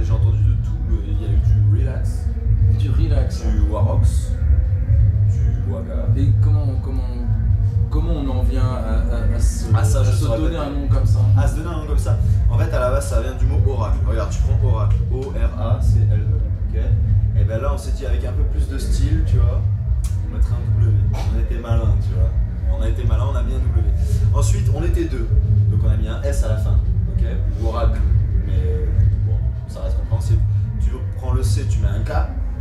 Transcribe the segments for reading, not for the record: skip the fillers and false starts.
J'ai entendu de tout, il y a eu du relax, du warox, du waga. Et comment on en vient à se donner un nom comme ça? À se donner un nom comme ça. En fait, à la base, ça vient du mot oracle. Regarde, tu prends oracle, O-R-A-C-L-E, ok. Et ben là, on s'est dit avec un peu plus de style, tu vois, on mettrait un W. On était malin, tu vois. On a été malin, on a mis un W. Ensuite, on était deux, donc on a mis un S à la fin, ok. Oracle, mais bon, ça reste compréhensible. Tu prends le C, tu mets un K,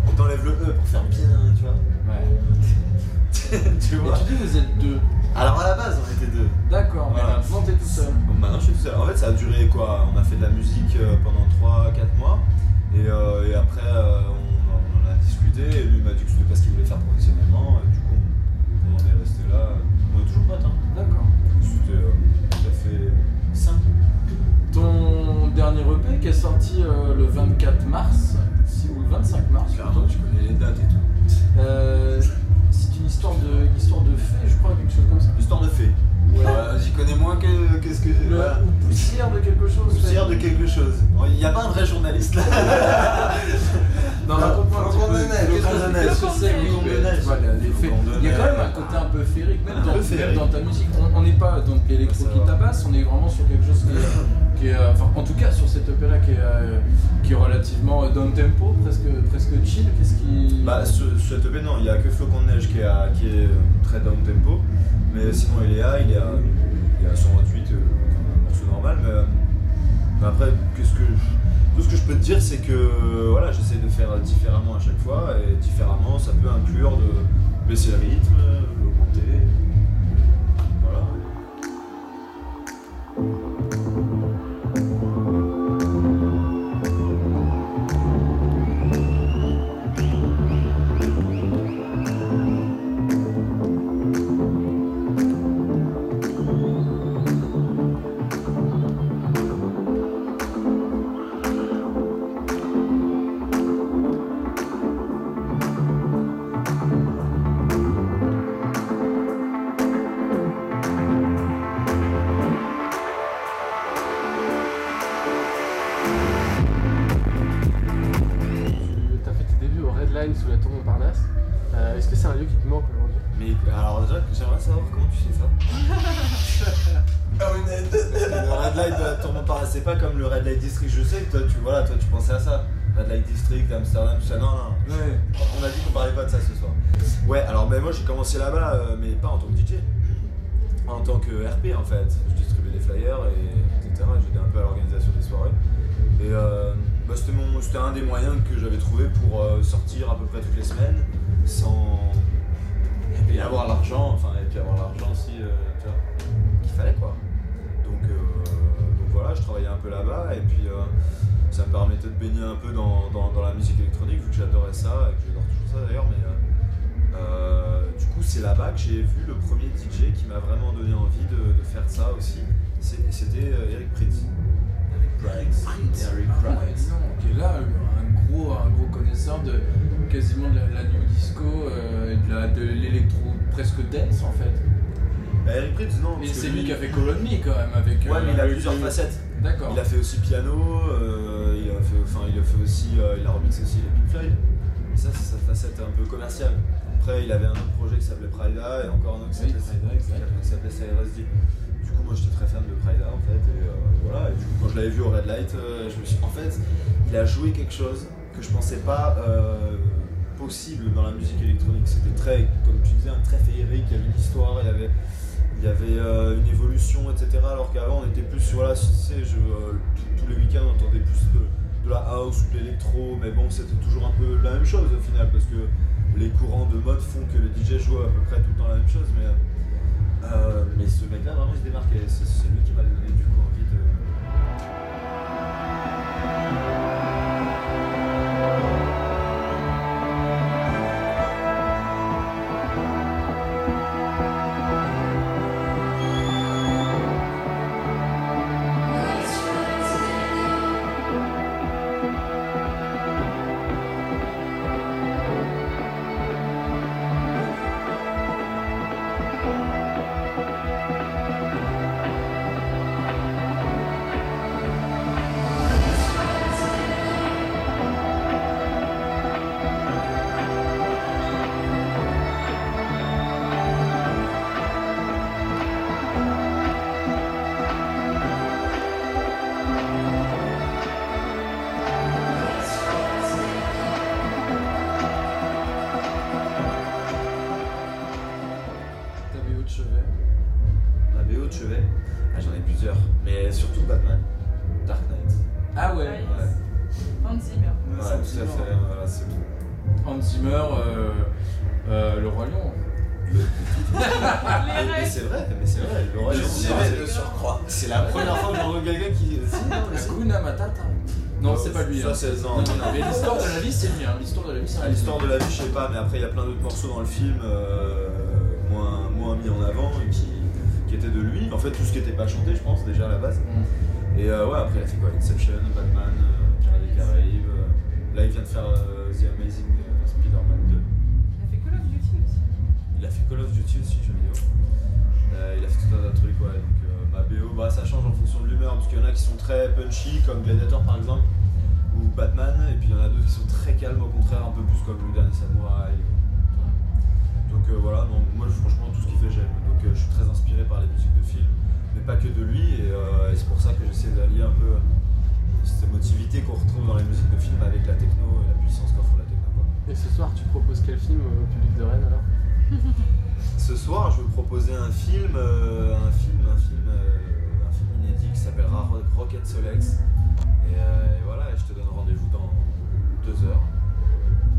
et t'enlèves le E pour faire bien, tu vois. Ouais. Tu vois. Et tu dis vous êtes deux. Alors à la base on était deux. D'accord, mais voilà. maintenant t'es tout seul. Bon, maintenant je suis tout seul. En fait ça a duré quoi? On a fait de la musique pendant 3-4 mois et après on en a discuté et lui m'a dit que c'était pas ce qu'il voulait faire professionnellement et du coup on en est resté là. On est toujours potes hein. D'accord. C'était tout à fait simple. Ton dernier EP qui est sorti le 24 mars, ou le 25 mars. Clairement tu connais les dates et tout. C'est une histoire de fée, je crois, quelque chose comme ça. Histoire de fée. Ouais, j'y connais moins que ce que j'ai. Voilà. Ou poussière de quelque chose. Poussière de quelque chose. Il n'y a pas un vrai journaliste là. Non, raconte-moi un petit peu. Qu'est-ce que c'est le Flocon de neige? Il y a quand même un côté un peu féerique, même dans ta musique. On n'est pas dans l'électro qui tabasse, on est vraiment sur quelque chose qui est enfin, en tout cas sur cette EP là qui est relativement down tempo, presque chill. Qu'est-ce qui. Bah, cette EP, non, il n'y a que Flocon de neige qui est très down tempo, mais sinon il est à 128, un morceau normal, mais après, tout ce que je peux te dire, c'est que voilà, j'essaie de faire différemment à chaque fois, et différemment, ça peut inclure de baisser le rythme, l'augmenter. Voilà. Sous la tour Montparnasse. Est-ce que c'est un lieu qui te manque aujourd'hui? Mais alors déjà, j'aimerais savoir comment tu sais ça. Ah oui, le Red Light de la tour Montparnasse, c'est pas comme le Red Light District. Je sais que toi tu pensais à ça. Red Light District, Amsterdam, tout ça. Non. Ouais. On a dit qu'on parlait pas de ça ce soir. Ouais, alors ben moi j'ai commencé là-bas, mais pas en tant que DJ. En tant que RP en fait. Je distribuais des flyers, etc. J'étais un peu à l'organisation des soirées. Et c'était un des moyens que j'avais trouvé pour sortir à peu près toutes les semaines sans. Et avoir l'argent, aussi, tu vois, qu'il fallait quoi. Donc voilà, je travaillais un peu là-bas et puis ça me permettait de baigner un peu dans la musique électronique vu que j'adorais ça et que j'adore toujours ça d'ailleurs. Mais du coup, c'est là-bas que j'ai vu le premier DJ qui m'a vraiment donné envie de faire ça aussi. C'était Eric Prydz. Eric Prydz. Qui est là un gros connaisseur de quasiment de la new disco et de l'électro presque dance en fait. Bah, Eric Prydz non. Et c'est lui qui a fait Colony quand même avec. Ouais mais il a plusieurs facettes. D'accord. Il a fait aussi piano, il a remixé aussi les Pink Floyd. Et ça, c'est sa facette un peu commerciale. Après, il avait un autre projet qui s'appelait Prida et encore un autre qui s'appelait CRSD. Du coup, moi j'étais très fan de Prida en fait. Et voilà. Et du coup, quand je l'avais vu au Red Light, je me suis dit, en fait, il a joué quelque chose que je pensais pas possible dans la musique électronique. C'était très, comme tu disais, très féerique, il y avait une histoire, il y avait une évolution, etc. Alors qu'avant on était plus sur, voilà, tu sais, tous les week-ends on entendait plus de la house ou de l'électro, mais bon, c'était toujours un peu la même chose au final, parce que les courants de mode font que les DJ jouent à peu près tout le temps la même chose, mais ce mec-là vraiment il se démarquait, c'est lui qui m'a donné du coup envie de... La BO de chevet, j'en ai plusieurs, mais surtout Batman, Dark Knight. Ah ouais, Hans Zimmer. Ouais, tout à fait, voilà, c'est tout. Hans Zimmer, le Roi Lion. Mais c'est vrai, le Roi Lion, de surcroît. c'est la première fois que j'en vois quelqu'un qui... Hakuna Matata. Non, c'est pas lui. Ça, hein. c'est Non, non, mais l'histoire de la vie, c'est lui. Hein. L'histoire de la vie, c'est L'histoire de la vie, je sais pas, mais après il y a plein d'autres morceaux dans le film moins mis en avant et qui étaient de lui. En fait, tout ce qui était pas chanté, je pense, déjà à la base. Et ouais, après il a fait quoi? Inception, Batman, Pirates des Caraïbes. Là, il vient de faire The Amazing Spider-Man 2. Il a fait Call of Duty aussi. Il a fait Call of Duty aussi, jeu vidéo. Il a fait tout un tas de trucs, ouais. Donc ma BO, ça change en fonction de l'humeur, parce qu'il y en a qui sont très punchy, comme Gladiator par exemple, ou Batman, et puis il y en a d'autres qui sont très calmes, au contraire, un peu plus comme Le Dernier Samouraï. Donc voilà, non, moi franchement tout ce qu'il fait j'aime. Donc je suis très inspiré par les musiques de film, mais pas que de lui, et c'est pour ça que j'essaie d'allier un peu cette émotivité qu'on retrouve dans les musiques de film avec la techno et la puissance qu'offre la techno, quoi. Et ce soir, tu proposes quel film au public de Rennes alors? Ce soir, je vais vous proposer un film inédit qui s'appellera Rock and Solex. Et voilà, je te donne rendez-vous dans 2 heures.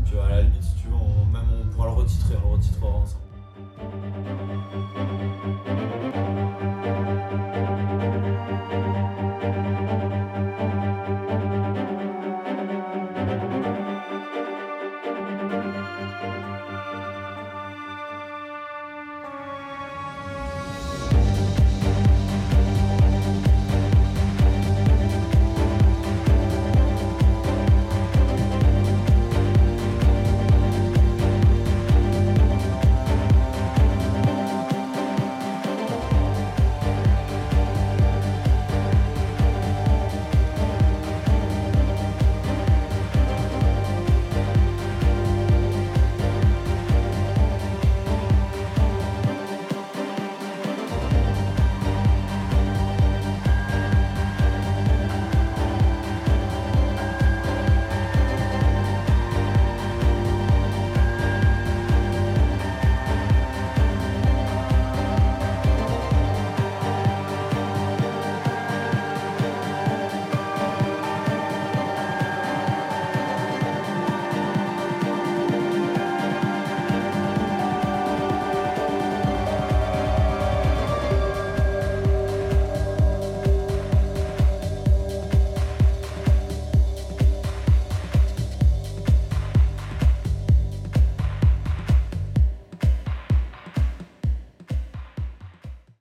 Tu vois, à la limite, si tu veux, on pourra le retitrer, on le retitrera ensemble.